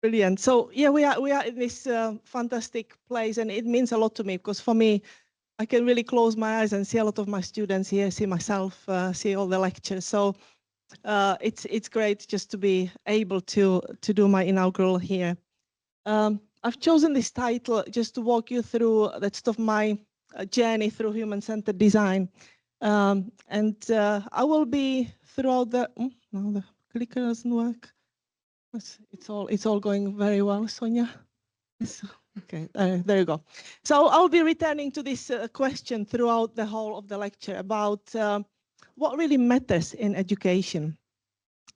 Brilliant. So yeah, we are in this fantastic place, and it means a lot to me because for me, I can really close my eyes and see a lot of my students here, see myself, see all the lectures. So it's great just to be able to do my inaugural here. I've chosen this title just to walk you through that stuff, my journey through human-centered design. And I will be throughout the, no, the clicker doesn't work. It's all going very well, Sonia. Okay, there you go. So I'll be returning to this question throughout the whole of the lecture about what really matters in education.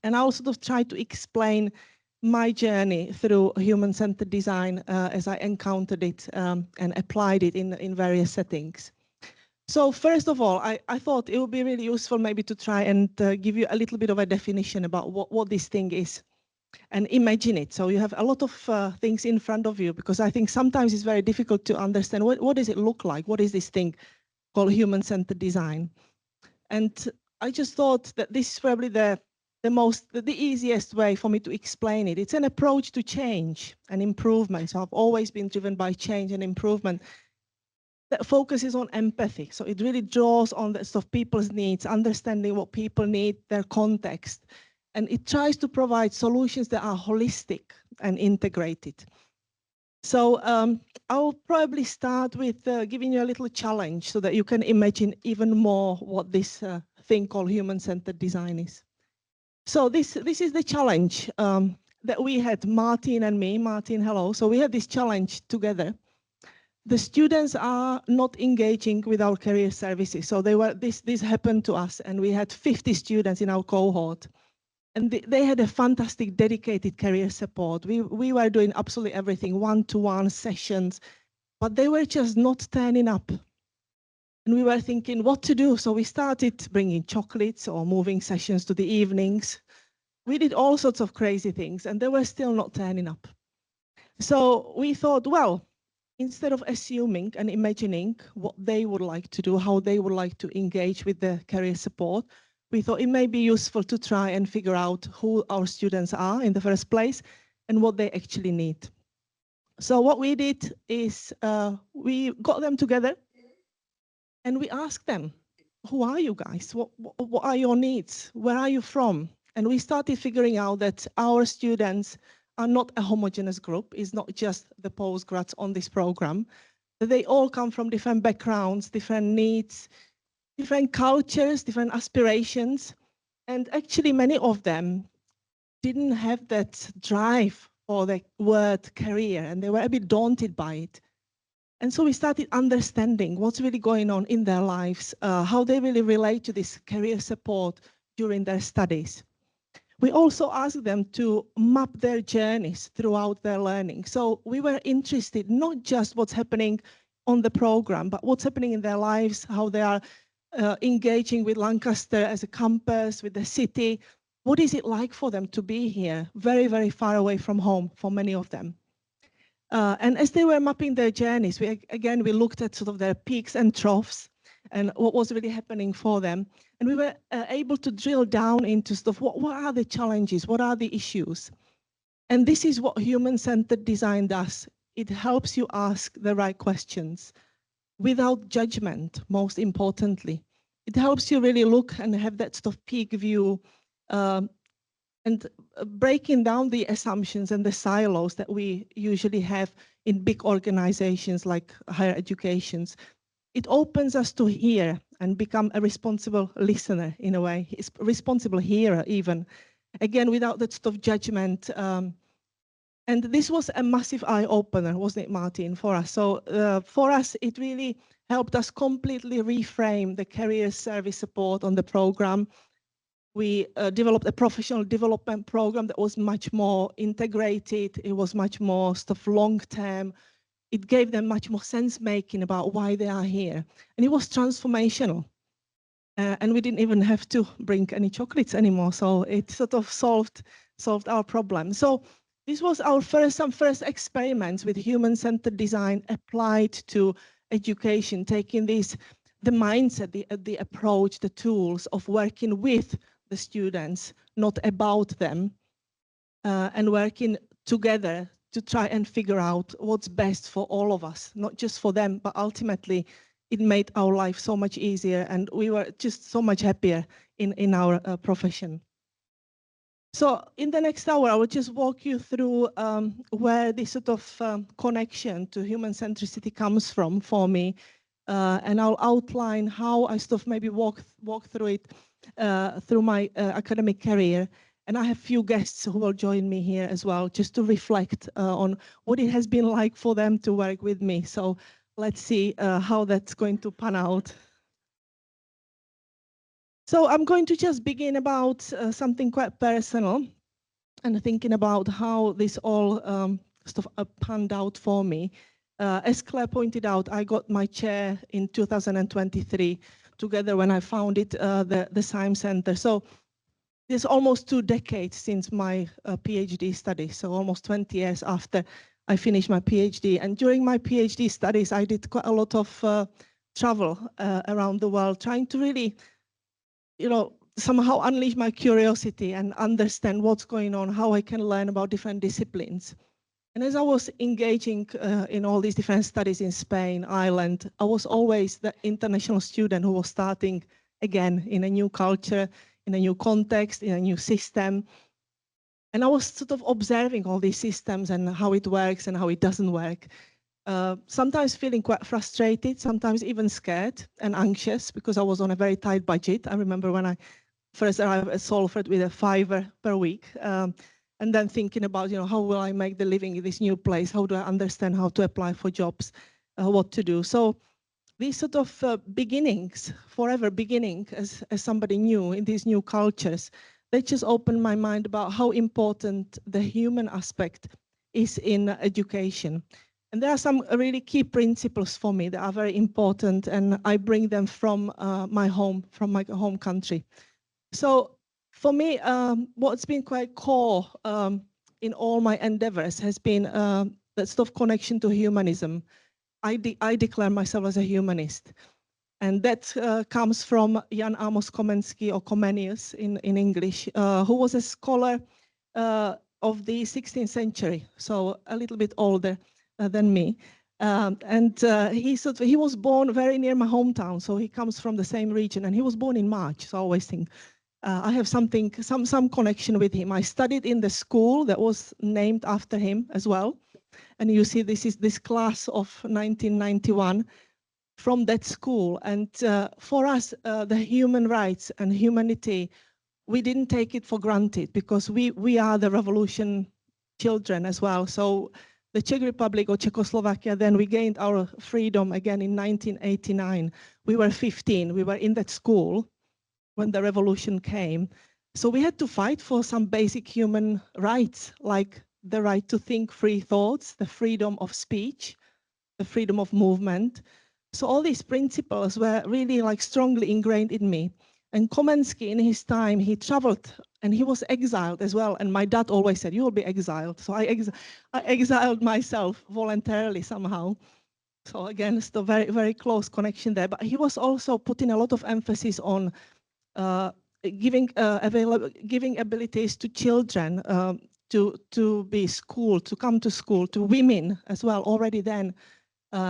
And I'll sort of try to explain my journey through human-centered design as I encountered it and applied it in various settings. So first of all, I thought it would be really useful maybe to try and give you a little bit of a definition about what this thing is and imagine it. So you have a lot of things in front of you, because I think sometimes it's very difficult to understand what does it look like? What is this thing called human-centered design? And I just thought that this is probably the easiest way for me to explain it. It's an approach to change and improvement. So I've always been driven by change and improvement that focuses on empathy. So it really draws on the stuff people's needs, understanding what people need, their context. And it tries to provide solutions that are holistic and integrated. So I'll probably start with giving you a little challenge so that you can imagine even more what this thing called human-centered design is. So this is the challenge that we had, Martin and me. Martin, hello. So we had this challenge together. The students are not engaging with our career services. So this happened to us, and we had 50 students in our cohort. And they had a fantastic dedicated career support. We were doing absolutely everything, one-to-one sessions, but they were just not turning up. And we were thinking what to do. So we started bringing chocolates or moving sessions to the evenings. We did all sorts of crazy things, and they were still not turning up. So we thought, well, instead of assuming and imagining what they would like to do, how they would like to engage with the career support, we thought it may be useful to try and figure out who our students are in the first place and what they actually need. So what we did is we got them together and we asked them, who are you guys? What are your needs? Where are you from? And we started figuring out that our students are not a homogeneous group. It's not just the postgrads on this program. They all come from different backgrounds, different needs, different cultures, different aspirations. And actually many of them didn't have that drive for the word career, and they were a bit daunted by it. And so we started understanding what's really going on in their lives, how they really relate to this career support during their studies. We also asked them to map their journeys throughout their learning. So we were interested not just what's happening on the program, but what's happening in their lives, how they are engaging with Lancaster as a campus, with the city. What is it like for them to be here, very, very far away from home for many of them? And as they were mapping their journeys, we looked at sort of their peaks and troughs and what was really happening for them. And we were able to drill down into stuff. What are the challenges? What are the issues? And this is what human-centered design does. It helps you ask the right questions without judgment, most importantly. It helps you really look and have that sort of peak view and breaking down the assumptions and the silos that we usually have in big organizations like higher educations. It opens us to hear and become a responsible listener in a way, a responsible hearer even, again, without that sort of judgment. And this was a massive eye-opener, wasn't it, Martin, for us? So for us, it really helped us completely reframe the career service support on the program. We developed a professional development program that was much more integrated. It was much more stuff long-term. It gave them much more sense-making about why they are here. And it was transformational. And we didn't even have to bring any chocolates anymore. So it sort of solved our problem. So this was our some first experiments with human-centered design applied to education, taking the mindset, the approach, the tools of working with the students, not about them, and working together to try and figure out what's best for all of us, not just for them, but ultimately it made our life so much easier, and we were just so much happier in our profession. So in the next hour, I will just walk you through where this sort of connection to human centricity comes from for me, and I'll outline how I sort of maybe walk through it through my academic career. And I have few guests who will join me here as well, just to reflect on what it has been like for them to work with me. So let's see how that's going to pan out. So I'm going to just begin about something quite personal and thinking about how this all sort of panned out for me. As Claire pointed out, I got my chair in 2023 together when I founded the Syme Center. So it's almost 2 decades since my PhD studies, so almost 20 years after I finished my PhD. And during my PhD studies, I did quite a lot of travel around the world, trying to really, somehow unleash my curiosity and understand what's going on, how I can learn about different disciplines. And as I was engaging in all these different studies in Spain, Ireland, I was always the international student who was starting again in a new culture, in a new context, in a new system. And I was sort of observing all these systems and how it works and how it doesn't work. Sometimes feeling quite frustrated, sometimes even scared and anxious because I was on a very tight budget. I remember when I first arrived at Salford with a £5 per week, and then thinking about, how will I make the living in this new place? How do I understand how to apply for jobs, what to do? So these sort of beginnings, forever beginning as somebody new in these new cultures, they just opened my mind about how important the human aspect is in education. And there are some really key principles for me that are very important, and I bring them from my home country. So for me, what's been quite core in all my endeavors has been that sort of connection to humanism. I declare myself as a humanist. And that comes from Jan Amos Komenský, or Comenius in English, who was a scholar of the 16th century, so a little bit older than me. He was born very near my hometown, so he comes from the same region, and he was born in March, so I always think I have some connection with him. I studied in the school that was named after him as well. And you see this class of 1991 from that school. And for us, the human rights and humanity, we didn't take it for granted because we are the revolution children as well. So the Czech Republic, or Czechoslovakia, then we gained our freedom again in 1989. We were 15, we were in that school when the revolution came. So we had to fight for some basic human rights, like the right to think free thoughts, the freedom of speech, the freedom of movement. So all these principles were really strongly ingrained in me. And Komenský, in his time, he traveled and he was exiled as well. And my dad always said, you will be exiled. So I exiled myself voluntarily somehow. So again, it's a very, very close connection there. But he was also putting a lot of emphasis on giving abilities to children to be schooled, to come to school, to women as well. Already then,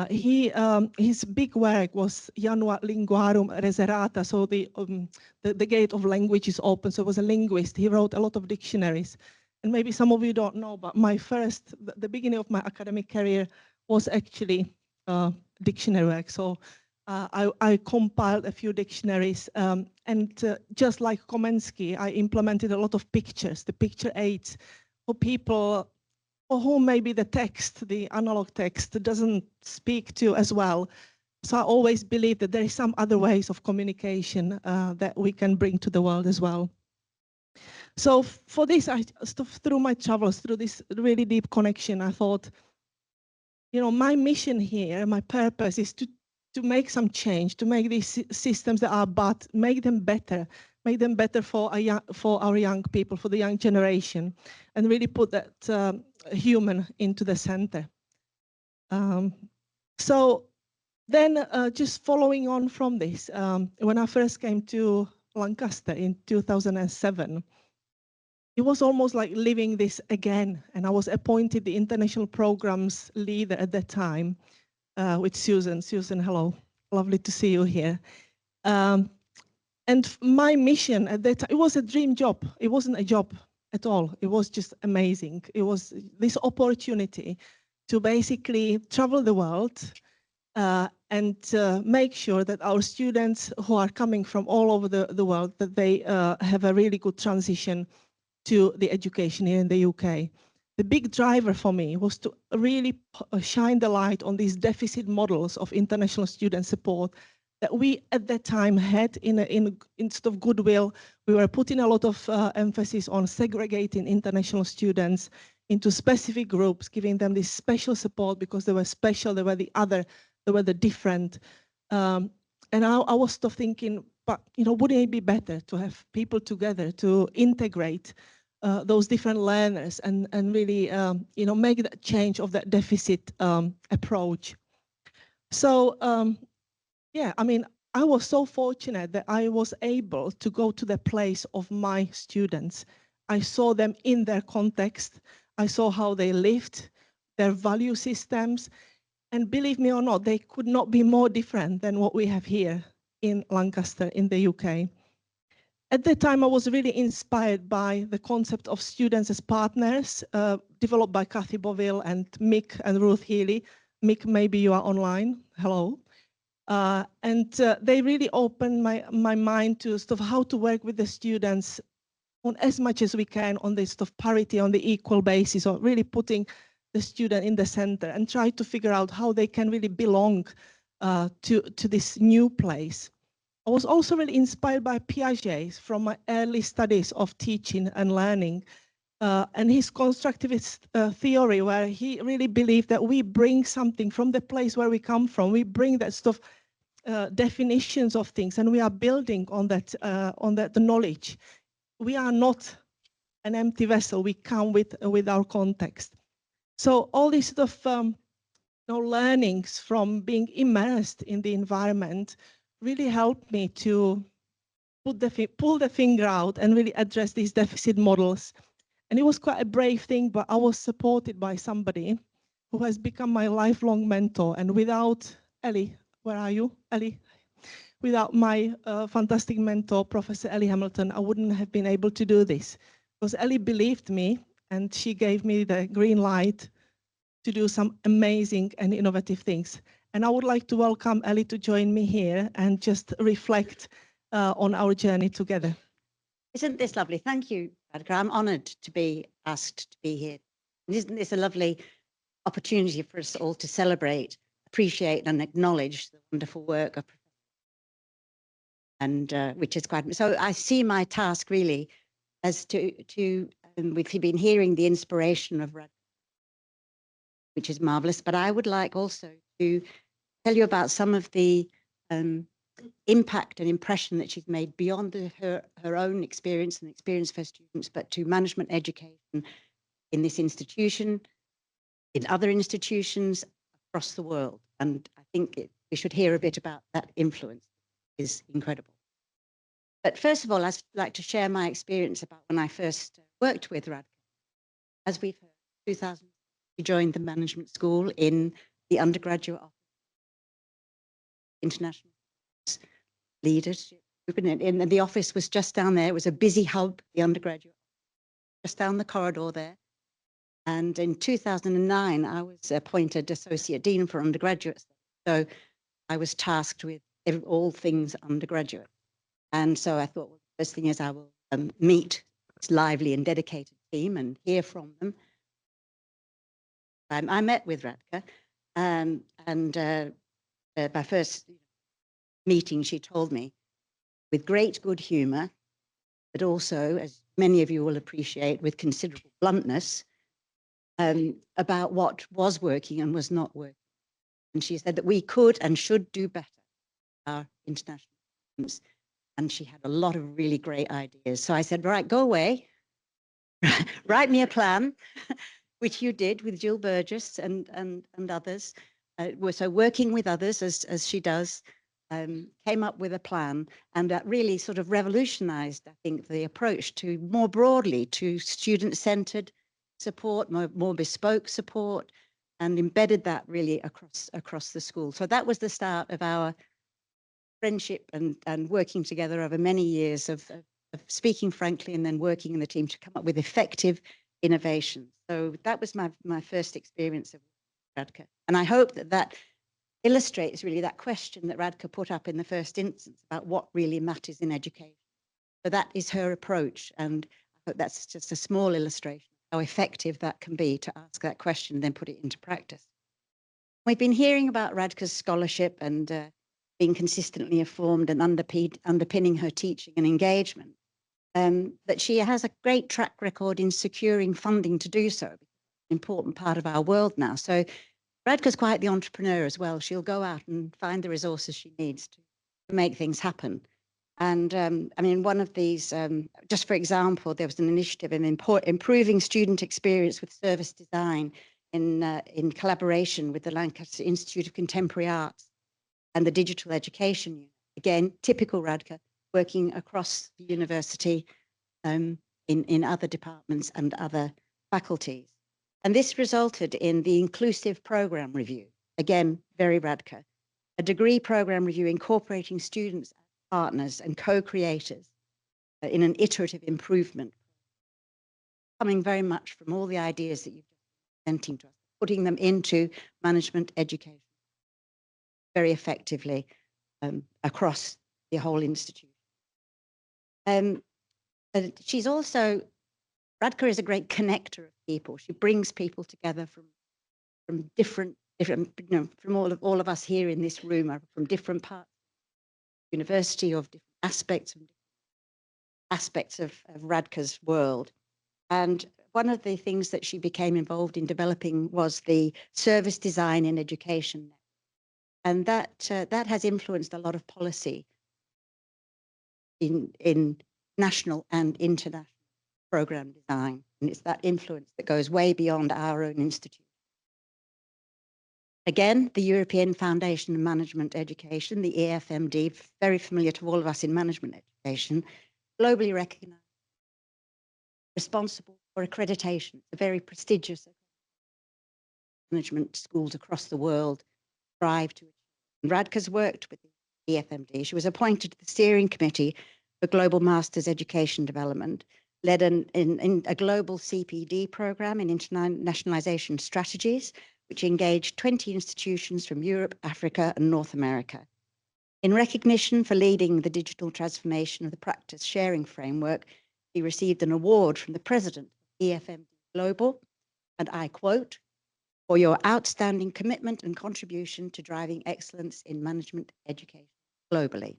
his big work was Janua Linguarum Reserata, so the gate of language is open. So he was a linguist. He wrote a lot of dictionaries. And maybe some of you don't know, but the beginning of my academic career was actually dictionary work. So I compiled a few dictionaries, and just like Komenský, I implemented a lot of pictures, the picture aids for people for whom maybe the text, the analog text, doesn't speak to as well. So I always believe that there is some other ways of communication that we can bring to the world as well. So for this, through my travels, through this really deep connection, I thought, my mission here, my purpose is to make some change, to make these systems that are bad, make them better for our young people, for the young generation, and really put that human into the center. So then just following on from this, when I first came to Lancaster in 2007, it was almost like living this again. And I was appointed the international programs leader at that time with Susan. Susan, hello, lovely to see you here. And my mission at that time, it was a dream job. It wasn't a job at all. It was just amazing. It was this opportunity to basically travel the world and make sure that our students who are coming from all over the world, that they have a really good transition to the education here in the UK. The big driver for me was to really shine the light on these deficit models of international student support that we at that time had instead of goodwill. We were putting a lot of emphasis on segregating international students into specific groups, giving them this special support because they were special, they were the other, they were the different. And I was sort of thinking, but wouldn't it be better to have people together to integrate those different learners and really make that change of that deficit approach. So yeah, I mean, I was so fortunate that I was able to go to the place of my students. I saw them in their context. I saw how they lived, their value systems, and believe me or not, they could not be more different than what we have here in Lancaster in the UK. At that time, I was really inspired by the concept of students as partners, developed by Kathy Boville and Mick and Ruth Healy. Mick, maybe you are online. Hello. And they really opened my mind to sort of how to work with the students on as much as we can on this sort of parity, on the equal basis, or really putting the student in the center and try to figure out how they can really belong to this new place. I was also really inspired by Piaget from my early studies of teaching and learning and his constructivist theory, where he really believed that we bring something from the place where we come from. We bring that stuff, definitions of things, and we are building on that knowledge. We are not an empty vessel. We come with our context. So all these sort of learnings from being immersed in the environment really helped me to pull the finger out and really address these deficit models. And it was quite a brave thing, but I was supported by somebody who has become my lifelong mentor. And without Ellie, where are you, Ellie? Without my fantastic mentor, Professor Ellie Hamilton, I wouldn't have been able to do this. Because Ellie believed me, and she gave me the green light to do some amazing and innovative things. And I would like to welcome Ellie to join me here and just reflect on our journey together. Isn't this lovely? Thank you, Radka. I'm honoured to be asked to be here. And isn't this a lovely opportunity for us all to celebrate, appreciate and acknowledge the wonderful work of and which is quite, so I see my task really as we've been hearing the inspiration of Radka, which is marvellous, but I would like also to tell you about some of the impact and impression that she's made beyond her own experience and experience for students, but to management education in this institution, in other institutions across the world. And I think we should hear a bit about that influence. It is incredible. But first of all, I'd like to share my experience about when I first worked with Radka. As we've heard, 2000, she joined the management school in the undergraduate office, international leadership group, and the office was just down there. It was a busy hub, the undergraduate, just down the corridor there. And in 2009, I was appointed Associate Dean for undergraduates. So I was tasked with all things undergraduate. And so I thought, well, the first thing is I will meet this lively and dedicated team and hear from them. I met with Radka, and my first meeting, she told me, with great good humour, but also, as many of you will appreciate, with considerable bluntness, about what was working and was not working. And she said that we could and should do better, our international students. And she had a lot of really great ideas. So I said, right, go away, write me a plan, which you did with Jill Burgess and others. So working with others as she does, came up with a plan, and that really sort of revolutionized, I think, the approach to more broadly to student-centered support, more bespoke support, and embedded that really across the school. So that was the start of our friendship and working together over many years of speaking frankly and then working in the team to come up with effective innovation. So that was my first experience of Radka. And I hope that illustrates really that question that Radka put up in the first instance about what really matters in education. So that is her approach. And I hope that's just a small illustration of how effective that can be to ask that question and then put it into practice. We've been hearing about Radka's scholarship and being consistently informed and underpinning her teaching and engagement. But she has a great track record in securing funding to do so. An important part of our world now. So Radka's quite the entrepreneur as well. She'll go out and find the resources she needs to make things happen. And I mean, one of these, just for example, there was an initiative in improving student experience with service design in collaboration with the Lancaster Institute of Contemporary Arts and the Digital Education Unit. Again, typical Radka, working across the university in other departments and other faculties. And this resulted in the Inclusive Program Review. Again, very Radka. A degree program review incorporating students, partners and co-creators in an iterative improvement, coming very much from all the ideas that you've been presenting to us, putting them into management education very effectively across the whole institute. She's also, Radka is a great connector of people. She brings people together from different, you know, from all of us here in this room are from different parts of the university, of different aspects of Radka's world. And one of the things that she became involved in developing was the service design in education. And that has influenced a lot of policy in national and international program design. And it's that influence that goes way beyond our own institute. Again, the European Foundation of Management Education, the EFMD, very familiar to all of us in management education, globally recognized, responsible for accreditation. It's a very prestigious management schools across the world strive to. Radka's worked with the EFMD. She was appointed to the steering committee for Global Masters Education Development, led in a global CPD program in internationalization strategies, which engaged 20 institutions from Europe, Africa, and North America. In recognition for leading the digital transformation of the practice sharing framework, he received an award from the president of EFMD Global, and I quote, "For your outstanding commitment and contribution to driving excellence in management education globally."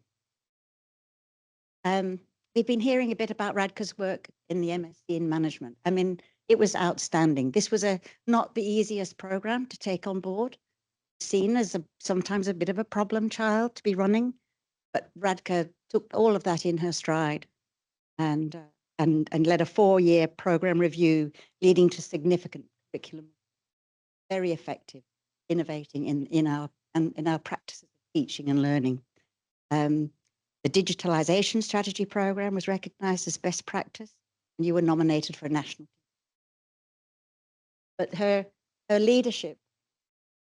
We've been hearing a bit about Radka's work in the MSc in management. I mean, it was outstanding. This was not the easiest program to take on board, seen as sometimes a bit of a problem child to be running, but Radka took all of that in her stride and led a 4-year program review leading to significant curriculum. Very effective, innovating in our practices of teaching and learning. The digitalization strategy program was recognized as best practice, and you were nominated for a national. But her leadership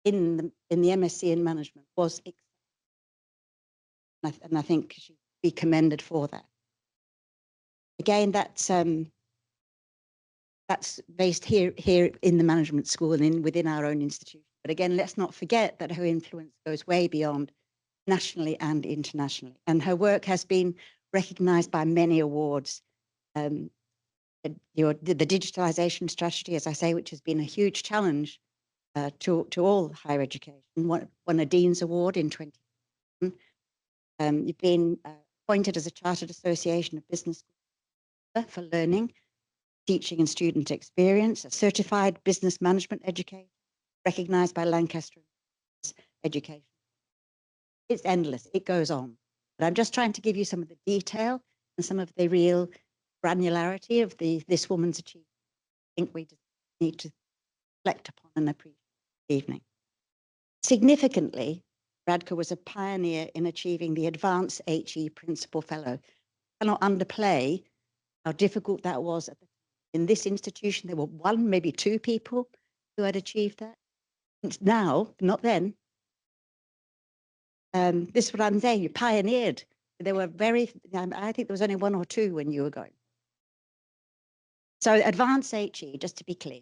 in the MSc in management was, and I think she should be commended for that. Again, that's based here in the management school and within our own institution. But again, let's not forget that her influence goes way beyond nationally and internationally. And her work has been recognized by many awards. The digitalization strategy, as I say, which has been a huge challenge to all higher education, won a Dean's Award in 2020. You've been appointed as a Chartered Association of Business for Learning, Teaching and Student Experience, a Certified Business Management Educator, recognized by Lancaster Education. It's endless, it goes on. But I'm just trying to give you some of the detail and some of the real granularity of this woman's achievement. I think we just need to reflect upon and appreciate this evening. Significantly, Radka was a pioneer in achieving the Advanced HE Principal Fellow. I cannot underplay how difficult that was. In this institution, there were one, maybe two people who had achieved that. And now, not then. This is what I'm saying, you pioneered. There were I think there was only one or two when you were going. So Advanced HE, just to be clear,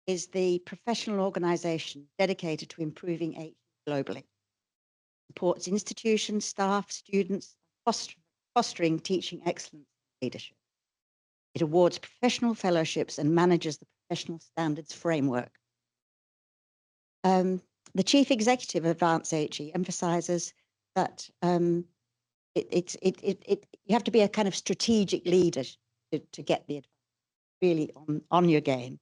is the professional organisation dedicated to improving HE globally. Supports institutions, staff, students, fostering teaching excellence and leadership. It awards professional fellowships and manages the professional standards framework. The chief executive of Advanced HE emphasises that you have to be a kind of strategic leader to get the advice really on your game.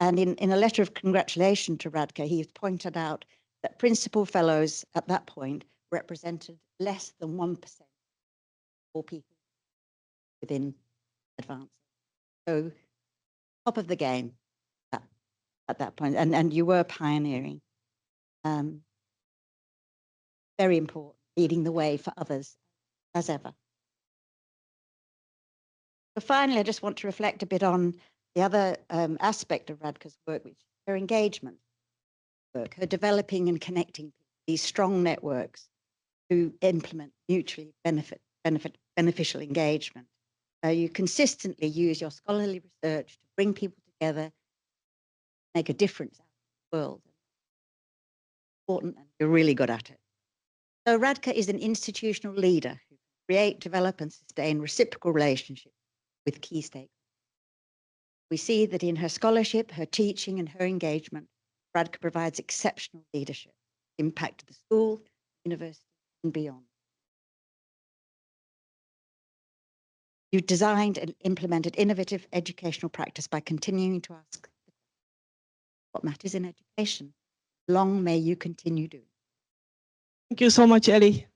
And in a letter of congratulation to Radka, he pointed out that principal fellows at that point represented less than 1% of all people within Advanced. So top of the game at that point, and you were pioneering. Very important, leading the way for others as ever. So finally, I just want to reflect a bit on the other aspect of Radka's work, which is her engagement work, her developing and connecting these strong networks to implement mutually beneficial engagement. You consistently use your scholarly research to bring people together, make a difference out in the world. Important, and you're really good at it. So Radka is an institutional leader who create, develop, and sustain reciprocal relationships with key stakeholders. We see that in her scholarship, her teaching, and her engagement, Radka provides exceptional leadership, impact to the school, university, and beyond. You've designed and implemented innovative educational practice by continuing to ask what matters in education. Long may you continue doing. Thank you so much, Ellie.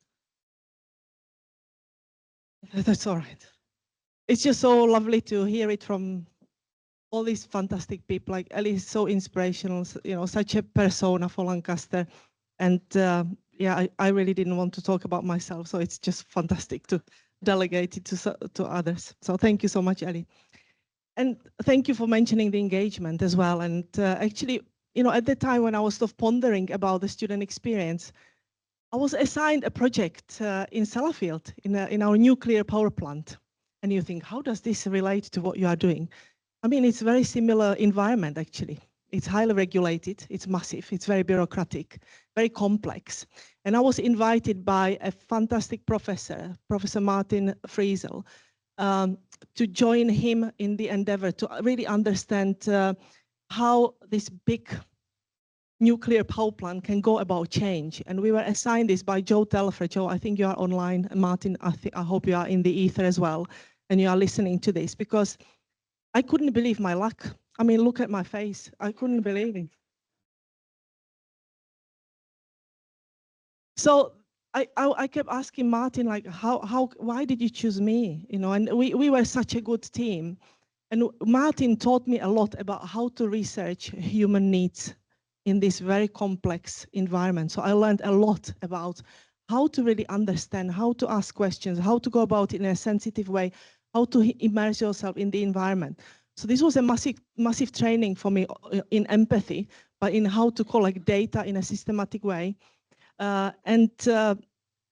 That's all right. It's just so lovely to hear it from all these fantastic people. Like Ellie is so inspirational, you know, such a persona for Lancaster. And yeah, I really didn't want to talk about myself, so it's just fantastic to delegate it to others. So thank you so much, Ellie. And thank you for mentioning the engagement as well. And actually, you know, at the time when I was sort of pondering about the student experience, I was assigned a project in Sellafield in our nuclear power plant. And you think, how does this relate to what you are doing? I mean, it's a very similar environment, actually. It's highly regulated, it's massive, it's very bureaucratic, very complex. And I was invited by a fantastic professor, Professor Martin Friesel, to join him in the endeavor to really understand how this big nuclear power plant can go about change. And we were assigned this by Joe Telford. Joe, I think you are online. Martin, I hope you are in the ether as well, and you are listening to this, because I couldn't believe my luck. I mean, look at my face. I couldn't believe it. So I kept asking Martin, like, why did you choose me? You know, and we were such a good team. And Martin taught me a lot about how to research human needs in this very complex environment. So I learned a lot about how to really understand, how to ask questions, how to go about it in a sensitive way, how to immerse yourself in the environment. So this was a massive training for me in empathy, but in how to collect data in a systematic way, and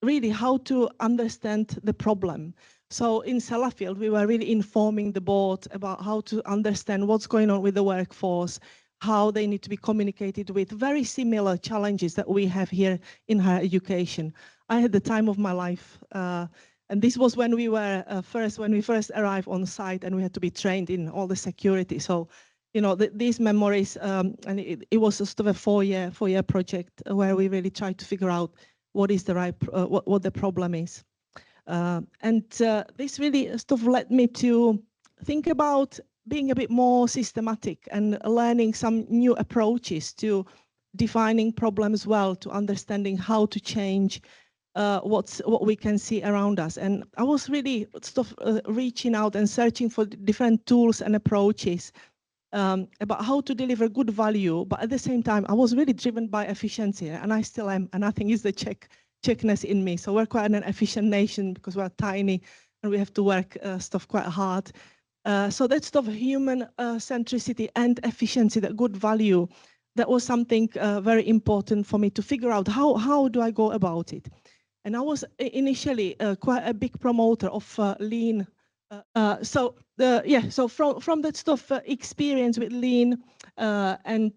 really how to understand the problem. So in Sellafield, we were really informing the board about how to understand what's going on with the workforce, how they need to be communicated with, very similar challenges that we have here in higher education. I had the time of my life. And this was when we were when we first arrived on site, and we had to be trained in all the security. So, you know, these memories, and it was just a four-year project where we really tried to figure out what is the right, what the problem is. And this really sort of led me to think about being a bit more systematic and learning some new approaches to defining problems well, to understanding how to change what we can see around us. And I was really sort of reaching out and searching for different tools and approaches about how to deliver good value, but at the same time, I was really driven by efficiency, and I still am, and I think it's the Czechness in me. So we're quite an efficient nation because we're tiny and we have to work stuff quite hard. So that stuff, human centricity and efficiency, that good value, that was something very important for me to figure out how do I go about it. And I was initially quite a big promoter of lean. So from that stuff, experience with lean and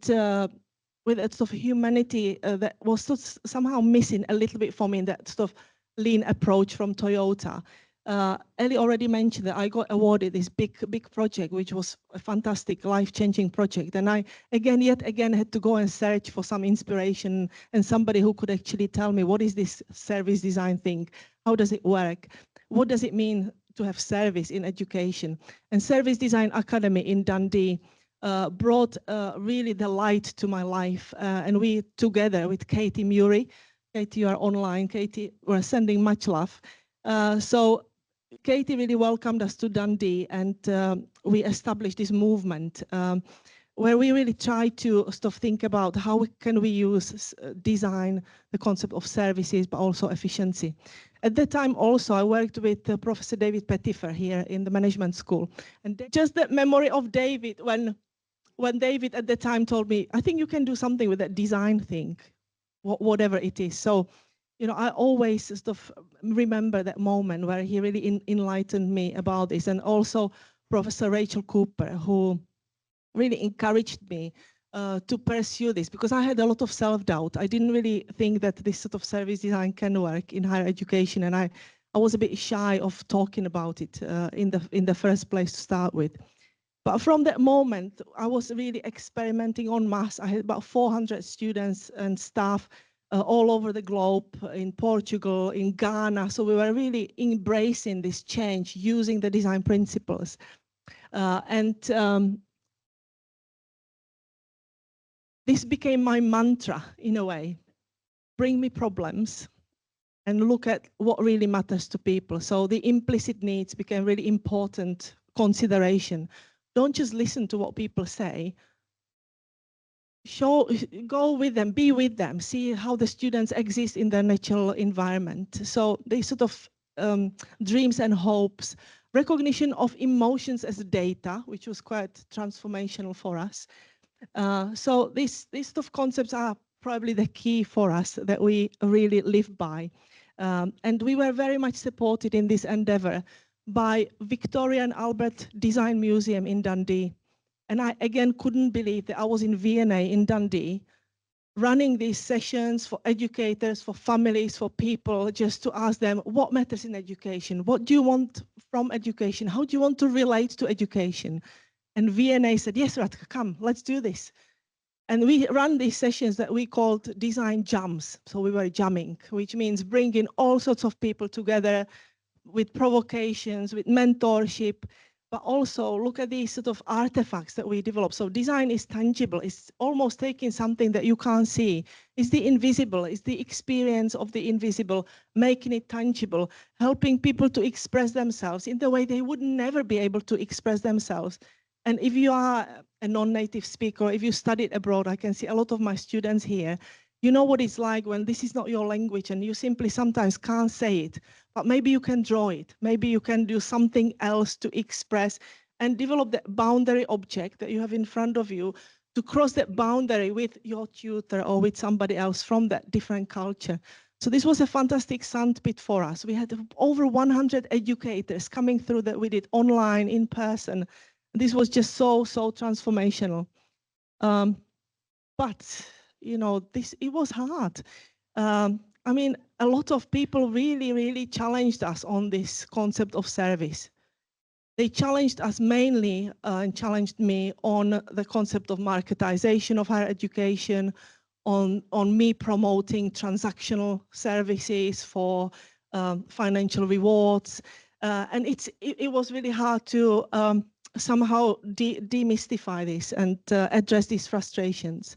with that stuff, humanity that was somehow missing a little bit for me in that stuff, lean approach from Toyota. Ellie already mentioned that I got awarded this big project, which was a fantastic, life-changing project. And I yet again had to go and search for some inspiration and somebody who could actually tell me, what is this service design thing? How does it work? What does it mean to have service in education? And Service Design Academy in Dundee brought really the light to my life. And we, together with Katie Murray, Katie, you are online. Katie, we're sending much love. So Katie really welcomed us to Dundee, and we established this movement where we really try to think about how can we use design, the concept of services, but also efficiency. At that time also, I worked with Professor David Pettifer here in the management school. And just the memory of David, when David at the time told me, I think you can do something with that design thing, whatever it is. So, I always remember that moment where he really enlightened me about this. And also Professor Rachel Cooper, who really encouraged me to pursue this, because I had a lot of self-doubt. I didn't really think that this sort of service design can work in higher education, and I was a bit shy of talking about it in the first place to start with. But from that moment, I was really experimenting en masse. I had about 400 students and staff all over the globe, in Portugal, in Ghana. So we were really embracing this change using the design principles. This became my mantra in a way. Bring me problems and look at what really matters to people. So the implicit needs became really important consideration. Don't just listen to what people say. Go with them, be with them, see how the students exist in their natural environment. So these dreams and hopes, recognition of emotions as data, which was quite transformational for us. So these concepts are probably the key for us that we really live by. And we were very much supported in this endeavor by Victoria and Albert Design Museum in Dundee. And I, again, couldn't believe that I was in V&A in Dundee, running these sessions for educators, for families, for people, just to ask them what matters in education? What do you want from education? How do you want to relate to education? And V&A said, yes, Radka, come, let's do this. And we ran these sessions that we called design jams. So we were jamming, which means bringing all sorts of people together with provocations, with mentorship, but also look at these artifacts that we develop. So design is tangible. It's almost taking something that you can't see. It's the invisible. It's the experience of the invisible, making it tangible, helping people to express themselves in the way they would never be able to express themselves. And if you are a non-native speaker, if you studied abroad, I can see a lot of my students here, you know what it's like when this is not your language and you simply sometimes can't say it, but maybe you can draw it. Maybe you can do something else to express and develop that boundary object that you have in front of you to cross that boundary with your tutor or with somebody else from that different culture. So this was a fantastic sandpit for us. We had over 100 educators coming through that we did online, in person. This was just so transformational. But it was hard. I mean, a lot of people really challenged us on this concept of service. They challenged us mainly and challenged me on the concept of marketization of higher education, on me promoting transactional services for financial rewards. And it was really hard to somehow demystify this and address these frustrations.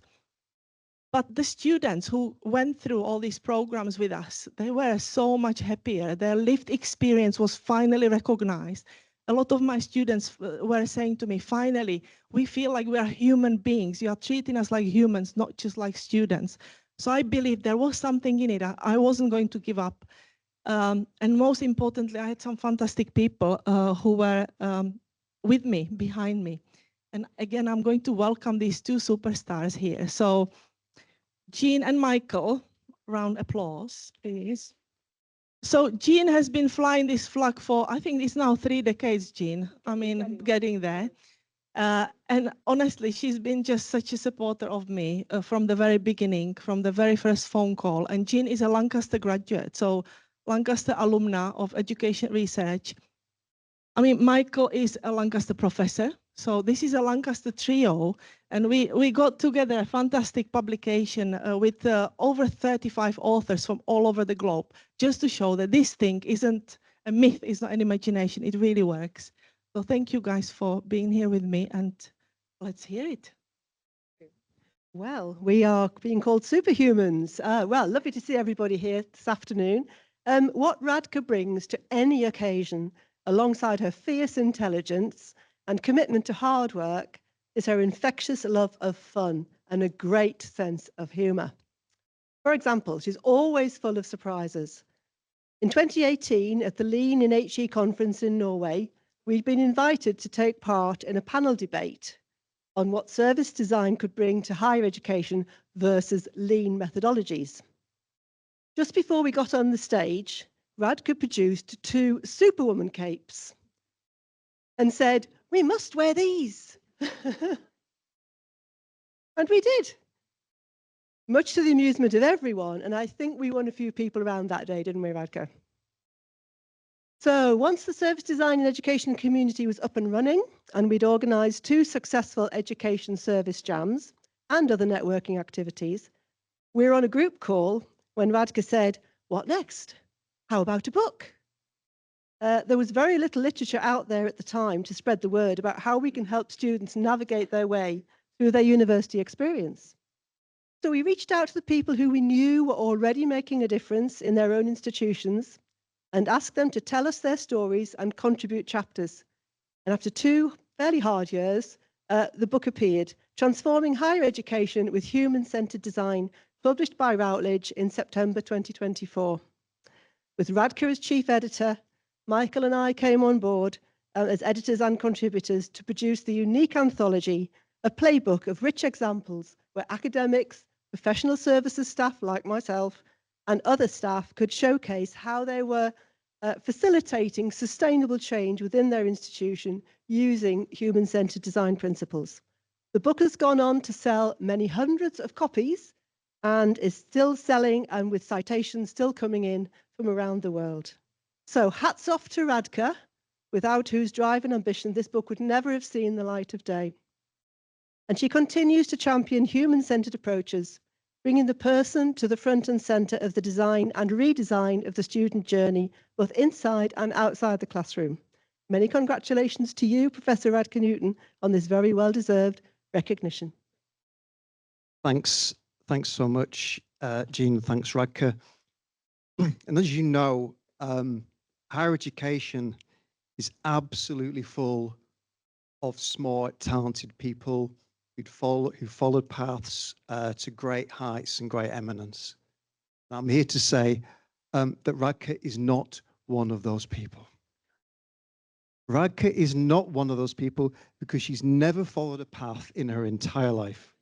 But the students who went through all these programs with us, they were so much happier. Their lived experience was finally recognized. a lot of my students were saying to me, finally, we feel like we are human beings. You are treating us like humans, not just like students. So I believe there was something in it. I wasn't going to give up. And most importantly, I had some fantastic people who were with me, behind me. And again, I'm going to welcome these two superstars here. So Jean and Michael, round applause, please. So Jean has been flying this flag for, I think it's now 3 decades, Jean. I mean, getting there. And honestly, she's been just such a supporter of me from the very beginning, from the very first phone call. And Jean is a Lancaster graduate, so Lancaster alumna of education research. I mean, Michael is a Lancaster professor. So this is a Lancaster trio. And we got together a fantastic publication with over 35 authors from all over the globe, just to show that this thing isn't a myth, it's not an imagination, it really works. So thank you guys for being here with me, and let's hear it. Well, we are being called superhumans. Well, lovely to see everybody here this afternoon. What Radka brings to any occasion, alongside her fierce intelligence and commitment to hard work, is her infectious love of fun and a great sense of humour. For example, she's always full of surprises. In 2018, at the Lean in HE conference in Norway, we'd been invited to take part in a panel debate on what service design could bring to higher education versus lean methodologies. Just before we got on the stage, Radka produced 2 Superwoman capes and said, "We must wear these." And we did, much to the amusement of everyone. And I think we won a few people around that day, didn't we, Radka? So once the service design and education community was up and running, and we'd organised 2 successful education service jams and other networking activities, we were on a group call when Radka said, "What next? How about a book?" There was very little literature out there at the time to spread the word about how we can help students navigate their way through their university experience. So we reached out to the people who we knew were already making a difference in their own institutions and asked them to tell us their stories and contribute chapters. And after 2 fairly hard years, the book appeared, Transforming Higher Education with Human-Centered Design, published by Routledge in September 2024. With Radka as chief editor, Michael and I came on board as editors and contributors to produce the unique anthology, a playbook of rich examples where academics, professional services staff like myself, and other staff could showcase how they were facilitating sustainable change within their institution using human-centered design principles. The book has gone on to sell many hundreds of copies and is still selling, and with citations still coming in from around the world. So hats off to Radka, without whose drive and ambition this book would never have seen the light of day. And she continues to champion human-centered approaches, bringing the person to the front and center of the design and redesign of the student journey, both inside and outside the classroom. Many congratulations to you, Professor Radka Newton, on this very well-deserved recognition. Thanks so much, Jean. Thanks, Radka. And as you know, higher education is absolutely full of smart, talented people who followed paths to great heights and great eminence. And I'm here to say that Radka is not one of those people. Radka is not one of those people because she's never followed a path in her entire life.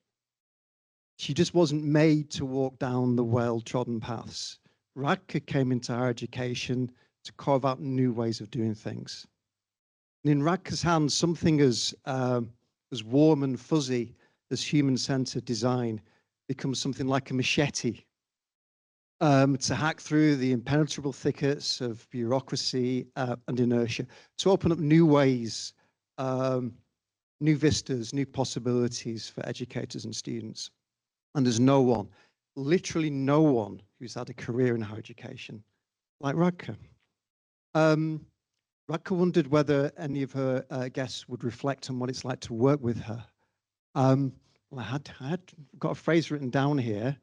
She just wasn't made to walk down the well-trodden paths. Radka came into higher education to carve out new ways of doing things. And in Radka's hands, something as warm and fuzzy as human-centered design becomes something like a machete to hack through the impenetrable thickets of bureaucracy and inertia, to open up new ways, new vistas, new possibilities for educators and students. And there's no one, literally no one, who's had a career in higher education like Radka. Radka wondered whether any of her guests would reflect on what it's like to work with her. Well, I had got a phrase written down here,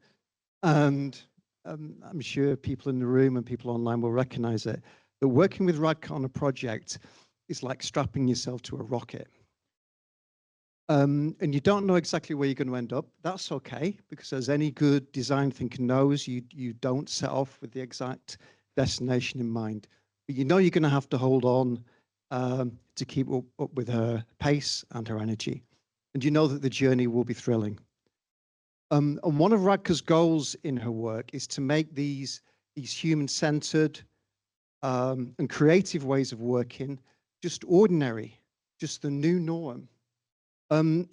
and I'm sure people in the room and people online will recognize it. But working with Radka on a project is like strapping yourself to a rocket. And you don't know exactly where you're going to end up. That's okay, because as any good design thinker knows, you don't set off with the exact destination in mind. But you know you're going to have to hold on to keep up with her pace and her energy. And you know that the journey will be thrilling. And one of Radka's goals in her work is to make these human-centered and creative ways of working just ordinary, just the new norm.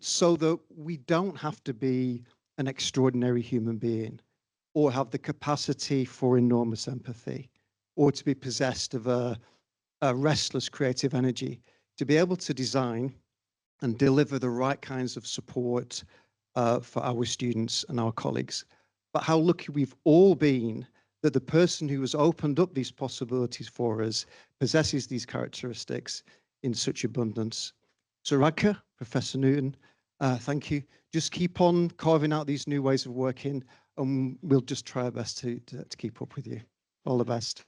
So that we don't have to be an extraordinary human being or have the capacity for enormous empathy or to be possessed of a restless creative energy to be able to design and deliver the right kinds of support for our students and our colleagues. But how lucky we've all been that the person who has opened up these possibilities for us possesses these characteristics in such abundance. So Radka, Professor Newton, thank you. Just keep on carving out these new ways of working, and we'll just try our best to keep up with you. All the best.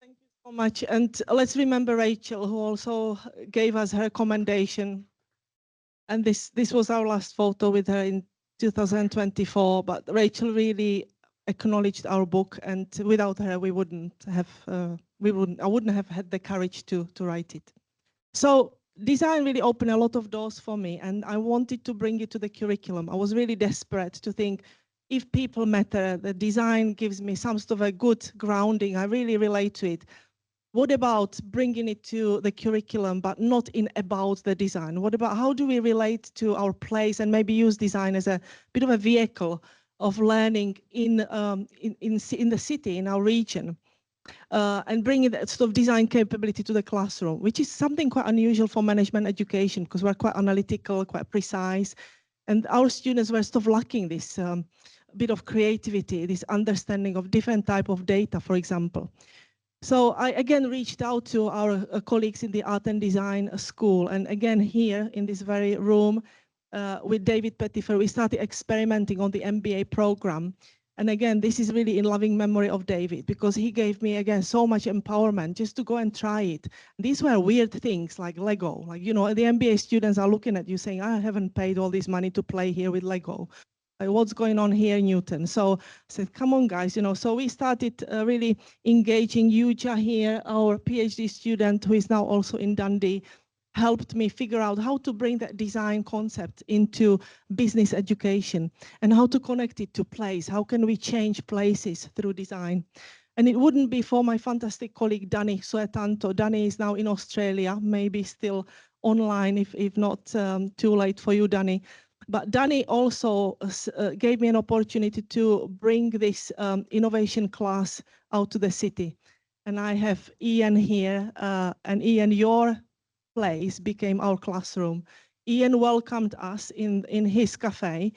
Thank you so much. And let's remember Rachel, who also gave us her commendation. And this was our last photo with her in 2024. But Rachel really acknowledged our book, and without her, we wouldn't have. I wouldn't have had the courage to write it. So design really opened a lot of doors for me, and I wanted to bring it to the curriculum. I was really desperate to think, if people matter, the design gives me some sort of a good grounding. I really relate to it. What about bringing it to the curriculum, but not in about the design? What about how do we relate to our place and maybe use design as a bit of a vehicle of learning in the city, in our region? And bringing that sort of design capability to the classroom, which is something quite unusual for management education, because we're quite analytical, quite precise. And our students were sort of lacking this bit of creativity, this understanding of different type of data, for example. So I again reached out to our colleagues in the art and design school. And again, here in this very room with David Pettifer, we started experimenting on the MBA program. And again, this is really in loving memory of David, because he gave me, again, so much empowerment just to go and try it. These were weird things like Lego. Like, you know, the MBA students are looking at you saying, I haven't paid all this money to play here with Lego. Like, what's going on here, Newton? So I said, come on, guys. You know, so we started really engaging Yuja here, our PhD student, who is now also in Dundee, helped me figure out how to bring that design concept into business education and how to connect it to place. How can we change places through design? And it wouldn't be for my fantastic colleague, Dani Suetanto. Dani is now in Australia, maybe still online, if not too late for you, Dani. But Dani also gave me an opportunity to bring this innovation class out to the city. And I have Ian here, and Ian, your place became our classroom. Ian welcomed us in his cafe,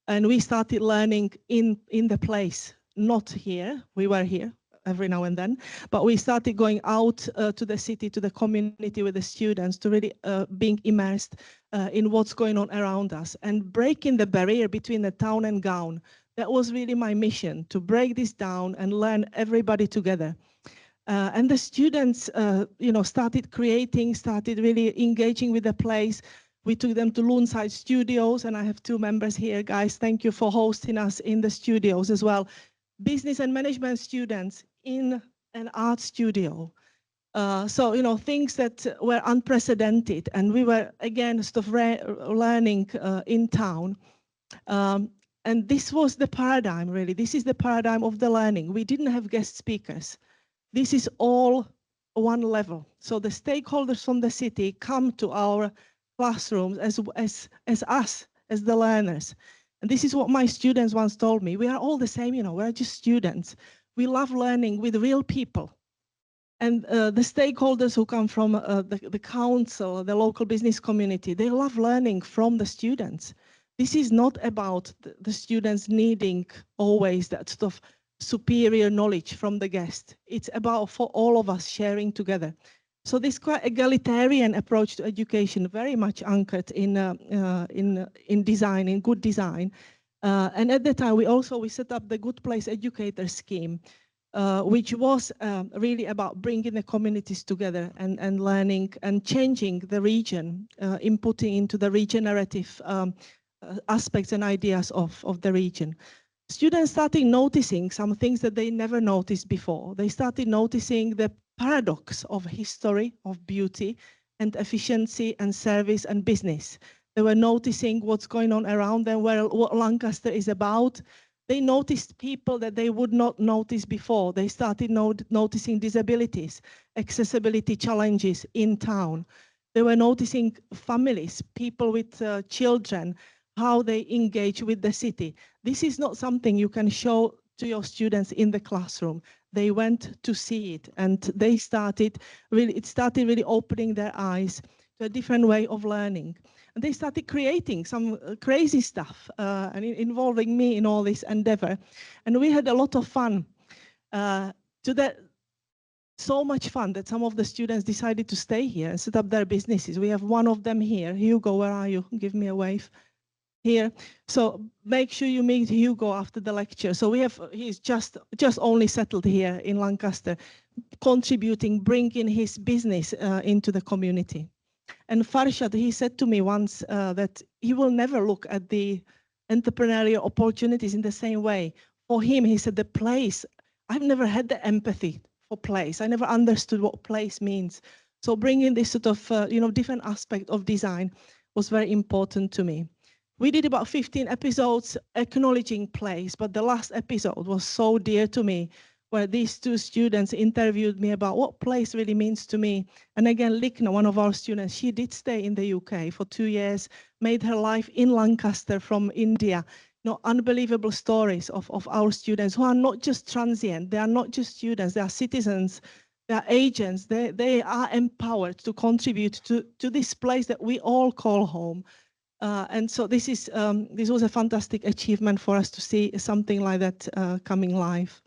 and we started learning in the place, not here. We were here every now and then, but we started going out to the city, to the community with the students, to really being immersed in what's going on around us and breaking the barrier between the town and gown. That was really my mission, to break this down and learn everybody together. And the students, you know, started creating, started really engaging with the place. We took them to Loonside Studios, and I have two members here, guys. Thank you for hosting us in the studios as well. Business and management students in an art studio. So, you know, things that were unprecedented, and we were, again, sort of learning in town. And this was the paradigm, really. This is the paradigm of the learning. We didn't have guest speakers. This is all one level. So the stakeholders from the city come to our classrooms as us, as the learners. And this is what my students once told me. We are all the same, you know, we're just students. We love learning with real people. And the stakeholders who come from the council, the local business community, they love learning from the students. This is not about the students needing always that sort of superior knowledge from the guest. It's about for all of us sharing together. So this quite egalitarian approach to education, very much anchored in design, in good design. And at the time, we set up the Good Place Educator scheme, which was really about bringing the communities together and learning and changing the region, inputting into the regenerative aspects and ideas of the region. Students started noticing some things that they never noticed before. They started noticing the paradox of history, of beauty, and efficiency and service and business. They were noticing what's going on around them, what Lancaster is about. They noticed people that they would not notice before. They started noticing disabilities, accessibility challenges in town. They were noticing families, people with children, how they engage with the city. This is not something you can show to your students in the classroom. They went to see it, and they started really opening their eyes to a different way of learning. And they started creating some crazy stuff and involving me in all this endeavor. And we had a lot of fun. So much fun that some of the students decided to stay here and set up their businesses. We have one of them here. Hugo, where are you? Give me a wave. Here. So make sure you meet Hugo after the lecture. So he's just only settled here in Lancaster, contributing, bringing his business into the community. And Farshad, he said to me once that he will never look at the entrepreneurial opportunities in the same way. For him, he said, the place, I've never had the empathy for place. I never understood what place means. So bringing this sort of, different aspect of design was very important to me. We did about 15 episodes acknowledging place, but the last episode was so dear to me, where these two students interviewed me about what place really means to me. And again, Likna, one of our students, she did stay in the UK for 2 years, made her life in Lancaster from India. Unbelievable stories of our students who are not just transient, they are not just students, they are citizens, they are agents, they are empowered to contribute to this place that we all call home. And so this was a fantastic achievement for us to see something like that coming live.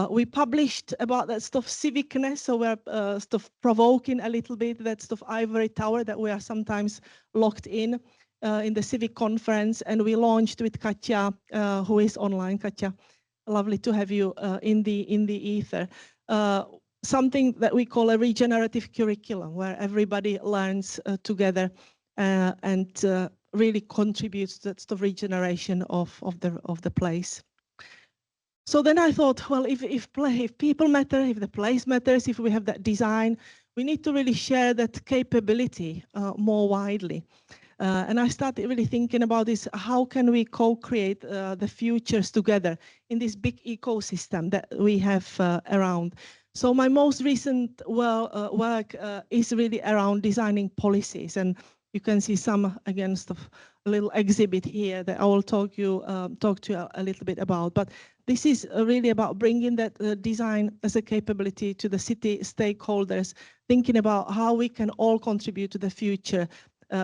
We published about that stuff civicness, so we're stuff provoking a little bit that stuff ivory tower that we are sometimes locked in the civic conference, and we launched with Katja, who is online. Katja, lovely to have you in the ether. Something that we call a regenerative curriculum, where everybody learns together. And really contributes to the regeneration of the place. So then I thought, well, if people matter, if the place matters, if we have that design, we need to really share that capability more widely. And I started really thinking about this, how can we co-create the futures together in this big ecosystem that we have around. So my most recent work is really around designing policies, and you can see some, again, stuff, a little exhibit here that I will talk to you a little bit about. But this is really about bringing that design as a capability to the city stakeholders, thinking about how we can all contribute to the future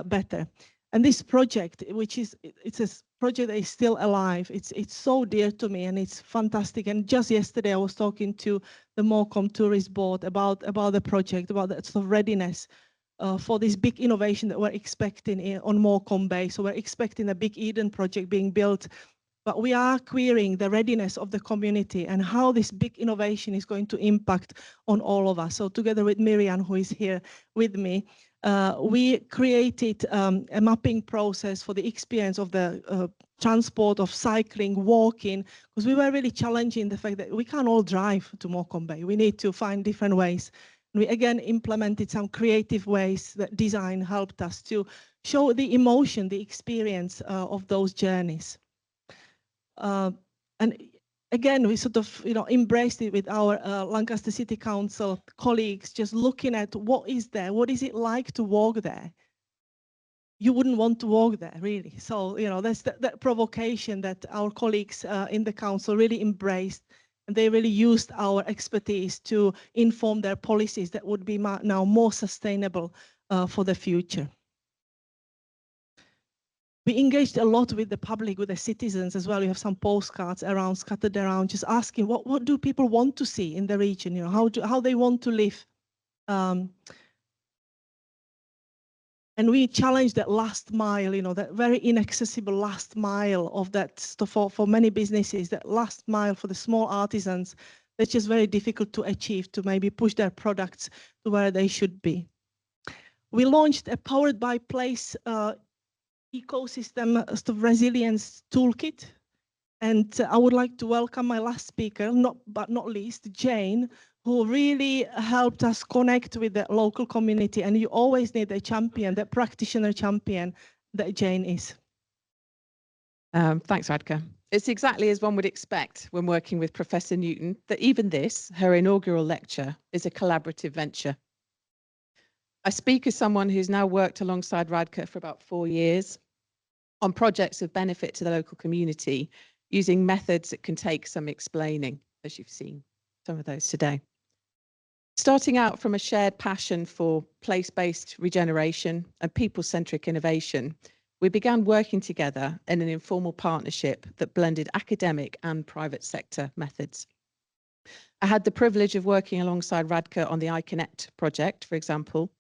better. And this project, it's a project that is still alive. It's so dear to me, and it's fantastic. And just yesterday, I was talking to the Morecambe Tourist Board about the project, about that sort of readiness for this big innovation that we're expecting on Morecambe Bay. So we're expecting a big Eden project being built, but we are querying the readiness of the community and how this big innovation is going to impact on all of us. So together with Miriam, who is here with me, we created a mapping process for the experience of the transport, of cycling, walking, because we were really challenging the fact that we can't all drive to Morecambe Bay. We need to find different ways. We again implemented some creative ways that design helped us to show the emotion, the experience of those journeys. And again, we sort of embraced it with our Lancaster City Council colleagues, just looking at what is there, what is it like to walk there. You wouldn't want to walk there, really. So that's that provocation that our colleagues in the council really embraced. And they really used our expertise to inform their policies that would be now more sustainable for the future. We engaged a lot with the public, with the citizens as well. We have some postcards around, scattered around, just asking what do people want to see in the region? How they want to live. And we challenged that last mile, that very inaccessible last mile of that stuff for many businesses, that last mile for the small artisans That's just very difficult to achieve, to maybe push their products to where they should be. We launched a Powered by Place ecosystem resilience toolkit. And I would like to welcome my last speaker, but not least, Jane, who really helped us connect with the local community. And you always need a champion, that practitioner champion that Jane is. Thanks, Radka. It's exactly as one would expect when working with Professor Newton, that even this, her inaugural lecture, is a collaborative venture. I speak as someone who's now worked alongside Radka for about 4 years on projects of benefit to the local community, using methods that can take some explaining, as you've seen some of those today. Starting out from a shared passion for place-based regeneration and people-centric innovation, we began working together in an informal partnership that blended academic and private sector methods. I had the privilege of working alongside Radka on the iConnect project, for example,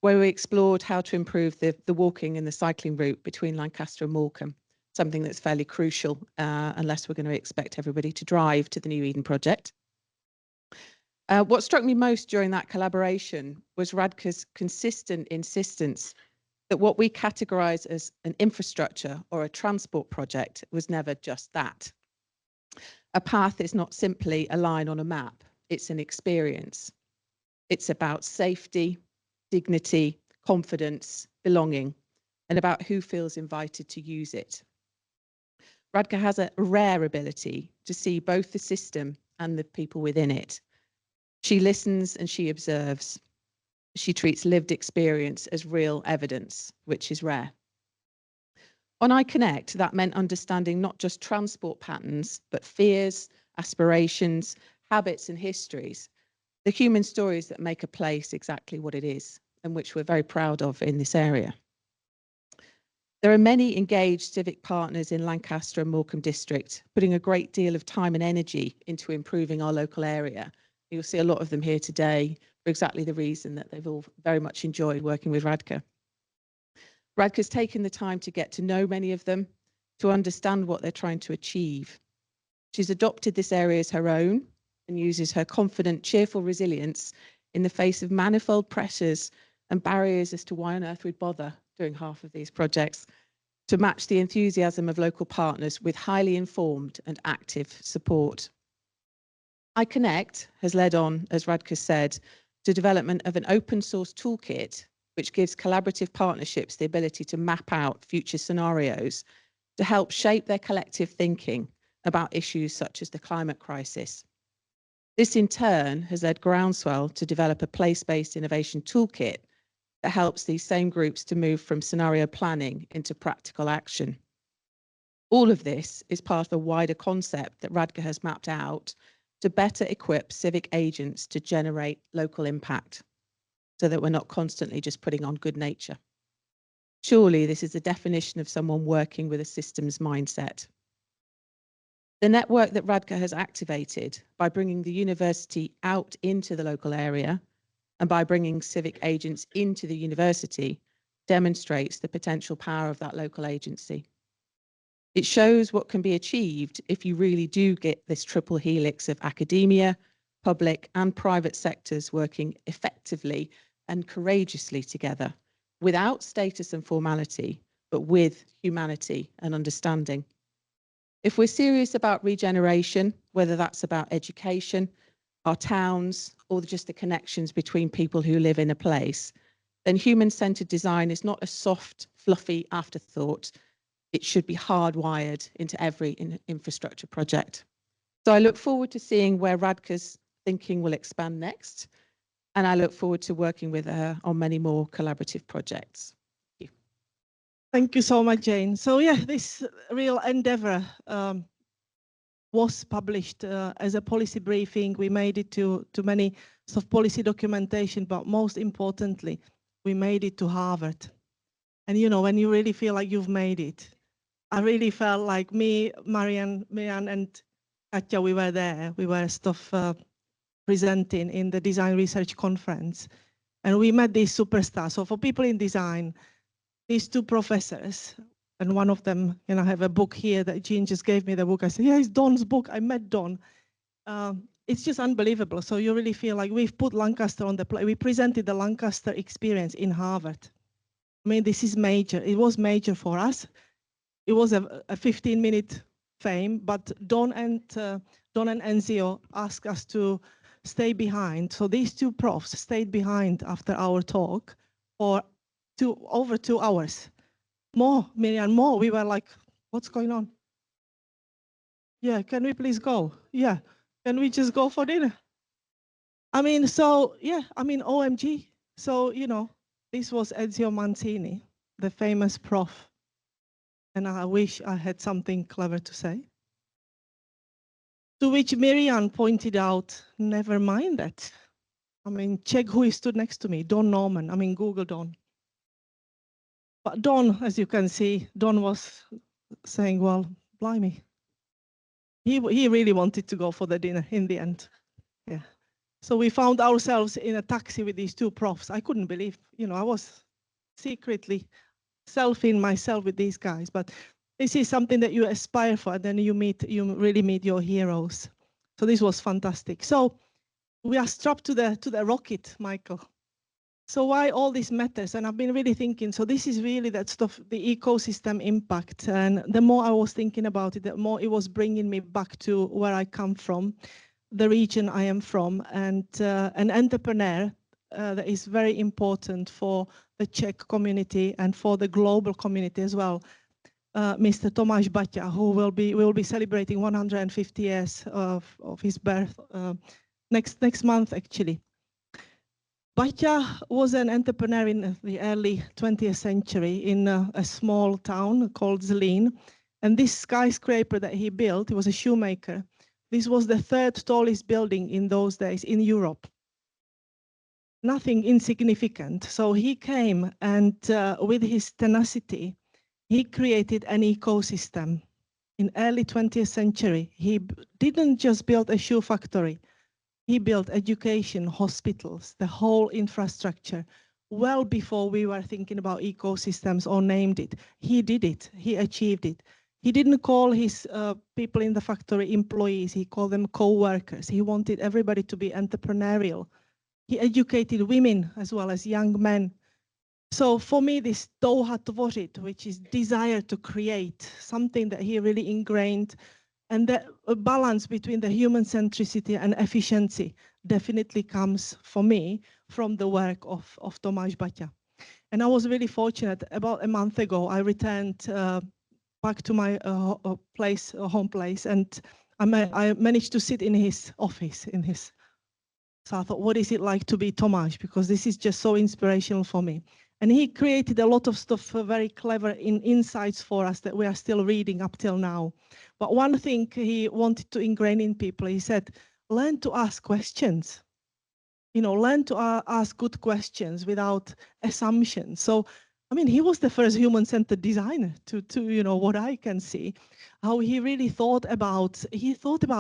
where we explored how to improve the walking and the cycling route between Lancaster and Morecambe, something that's fairly crucial unless we're going to expect everybody to drive to the New Eden project. What struck me most during that collaboration was Radka's consistent insistence that what we categorise as an infrastructure or a transport project was never just that. A path is not simply a line on a map, it's an experience. It's about safety, dignity, confidence, belonging, and about who feels invited to use it. Radka has a rare ability to see both the system and the people within it. She listens and she observes. She treats lived experience as real evidence, which is rare. On iConnect, that meant understanding not just transport patterns, but fears, aspirations, habits and histories, the human stories that make a place exactly what it is, and which we're very proud of in this area. There are many engaged civic partners in Lancaster and Morecambe district, putting a great deal of time and energy into improving our local area. You'll see a lot of them here today for exactly the reason that they've all very much enjoyed working with Radka. Radka's taken the time to get to know many of them, to understand what they're trying to achieve. She's adopted this area as her own and uses her confident, cheerful resilience in the face of manifold pressures and barriers as to why on earth we'd bother doing half of these projects, to match the enthusiasm of local partners with highly informed and active support. iConnect has led on, as Radka said, to development of an open source toolkit which gives collaborative partnerships the ability to map out future scenarios to help shape their collective thinking about issues such as the climate crisis. This in turn has led Groundswell to develop a place-based innovation toolkit that helps these same groups to move from scenario planning into practical action. All of this is part of a wider concept that Radka has mapped out to better equip civic agents to generate local impact, so that we're not constantly just putting on good nature. Surely this is the definition of someone working with a systems mindset. The network that Radka has activated by bringing the university out into the local area and by bringing civic agents into the university demonstrates the potential power of that local agency. It shows what can be achieved if you really do get this triple helix of academia, public and private sectors working effectively and courageously together, without status and formality, but with humanity and understanding. If we're serious about regeneration, whether that's about education, our towns, or just the connections between people who live in a place, then human-centered design is not a soft, fluffy afterthought. It should be hardwired into every infrastructure project. So I look forward to seeing where Radka's thinking will expand next, and I look forward to working with her on many more collaborative projects. Thank you. Thank you so much, Jane. So yeah, this real endeavor was published as a policy briefing. We made it to many sort of policy documentation, but most importantly, we made it to Harvard. And you know, when you really feel like you've made it, I really felt like me, Marianne and Katja, we were there. We were presenting in the Design Research Conference. And we met these superstars. So for people in design, these two professors, and one of them, you know, I have a book here that Jean just gave me the book. I said, yeah, it's Don's book. I met Don. it's just unbelievable. So you really feel like we've put Lancaster on the play. We presented the Lancaster experience in Harvard. I mean, this is major. It was major for us. It was a 15-minute fame, but Don and Enzio asked us to stay behind. So these two profs stayed behind after our talk for over 2 hours. More, Miriam, more. We were like, what's going on? Yeah, can we please go? Yeah, can we just go for dinner? I mean, so, yeah, I mean, OMG. So, you know, this was Ezio Mancini, the famous prof. And I wish I had something clever to say. To which Miriam pointed out, never mind that. I mean, check who stood next to me, Don Norman. I mean, Google Don. But Don, as you can see, Don was saying, well, blimey. He really wanted to go for the dinner in the end. Yeah. So we found ourselves in a taxi with these two profs. I couldn't believe, you know, I was secretly selfing myself with these guys, but this is something that you aspire for, and then you really meet your heroes. So this was fantastic. So we are strapped to the rocket, Michael. So why all this matters? And I've been really thinking, so this is really that stuff, the ecosystem impact. And the more I was thinking about it, the more it was bringing me back to where I come from, the region I am from, and an entrepreneur that is very important for the Czech community and for the global community as well. Mr. Tomáš Baťa, who will be celebrating 150 years of his birth next month, actually. Baťa was an entrepreneur in the early 20th century in a small town called Zlín. And this skyscraper that he built, he was a shoemaker. This was the third tallest building in those days in Europe. Nothing insignificant. So he came and with his tenacity, he created an ecosystem. In early 20th century, he didn't just build a shoe factory. He built education, hospitals, the whole infrastructure, well before we were thinking about ecosystems or named it. He did it, he achieved it. He didn't call his people in the factory employees, he called them co-workers. He wanted everybody to be entrepreneurial. He educated women as well as young men. So for me, this touha tvořit, which is desire to create, something that he really ingrained, and the balance between the human centricity and efficiency definitely comes, for me, from the work of Tomáš Baťa. And I was really fortunate. About a month ago, I returned back to my home place, and I managed to sit in his office, So I thought, what is it like to be Tomáš? Because this is just so inspirational for me. And he created a lot of stuff very clever insights for us that we are still reading up till now. But one thing he wanted to ingrain in people, he said, learn to ask questions. You know, learn to ask good questions without assumptions. So, I mean, he was the first human-centered designer to you know, what I can see, how he really thought about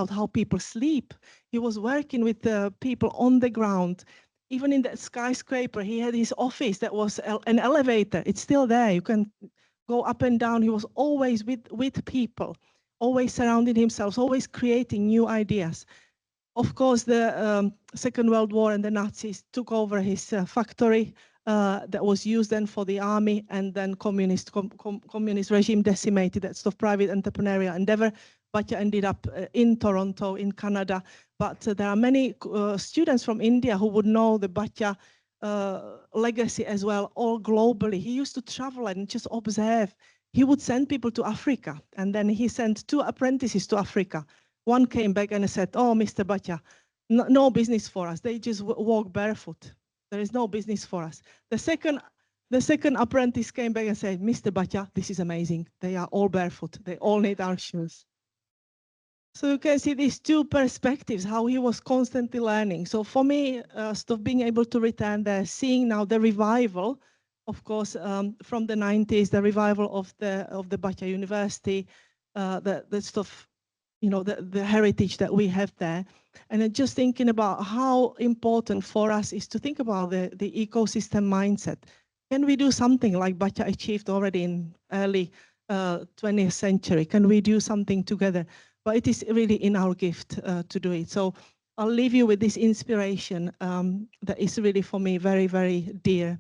how people sleep. He was working with the people on the ground. Even in that skyscraper, he had his office that was an elevator. It's still there. You can go up and down. He was always with people, always surrounding himself, always creating new ideas. Of course, the Second World War and the Nazis took over his factory that was used then for the army, and then communist regime decimated that sort of private entrepreneurial endeavor. Baťa ended up in Toronto, in Canada. But there are many students from India who would know the Baťa legacy as well, all globally. He used to travel and just observe. He would send people to Africa, and then he sent 2 apprentices to Africa. One came back and said, oh, Mr. Baťa, no business for us. They just walk barefoot. There is no business for us. The second apprentice came back and said, Mr. Baťa, this is amazing. They are all barefoot. They all need our shoes. So you can see these 2 perspectives, how he was constantly learning. So for me, being able to return there, seeing now the revival, of course, from the 90s, the revival of the Baťa University, the stuff, you know, the heritage that we have there. And then just thinking about how important for us is to think about the ecosystem mindset. Can we do something like Baťa achieved already in early 20th century? Can we do something together? But it is really in our gift to do it. So I'll leave you with this inspiration that is really for me very, very dear.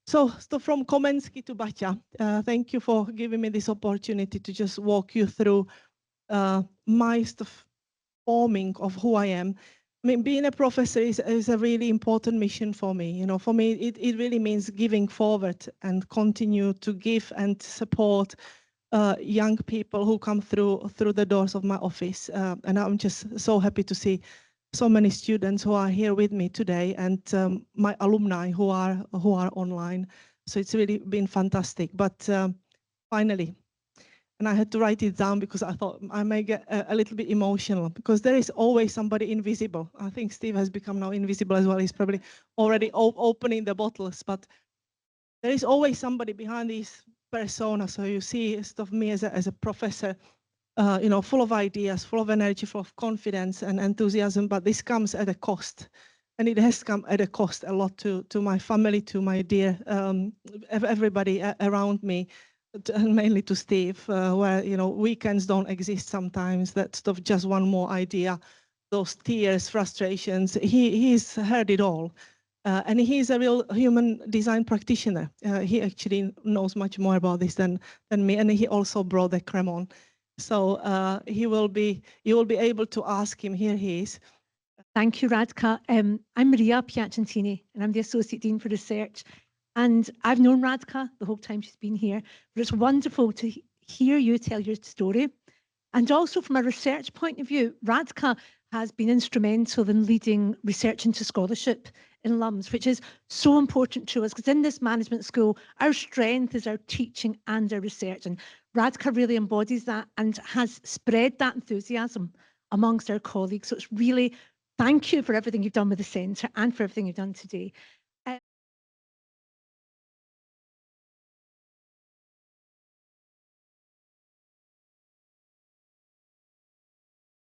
So from Komensky to Bacha, thank you for giving me this opportunity to just walk you through my forming of who I am. I mean, being a professor is a really important mission for me. You know, for me, it really means giving forward and continue to give and support young people who come through the doors of my office. And I'm just so happy to see so many students who are here with me today, and my alumni who are online. So it's really been fantastic. But finally, and I had to write it down because I thought I may get a little bit emotional, because there is always somebody invisible. I think Steve has become now invisible as well. He's probably already opening the bottles, but there is always somebody behind these personas. So you see stuff me as a professor, you know, full of ideas, full of energy, full of confidence and enthusiasm, but this comes at a cost. And it has come at a cost a lot to my family, to my dear, everybody around me, and mainly to Steve, where, you know, weekends don't exist sometimes, that stuff, just one more idea, those tears, frustrations, he's heard it all. And he's a real human design practitioner. He actually knows much more about this than me, and he also brought the Cremon. So you will be able to ask him. Here he is. Thank you, Radka. I'm Maria Piacentini, and I'm the Associate Dean for Research. And I've known Radka the whole time she's been here, but it's wonderful to hear you tell your story. And also from a research point of view, Radka has been instrumental in leading research into scholarship in LUMS, which is so important to us, because in this management school, our strength is our teaching and our research. And Radka really embodies that and has spread that enthusiasm amongst our colleagues. So it's really, thank you for everything you've done with the centre and for everything you've done today.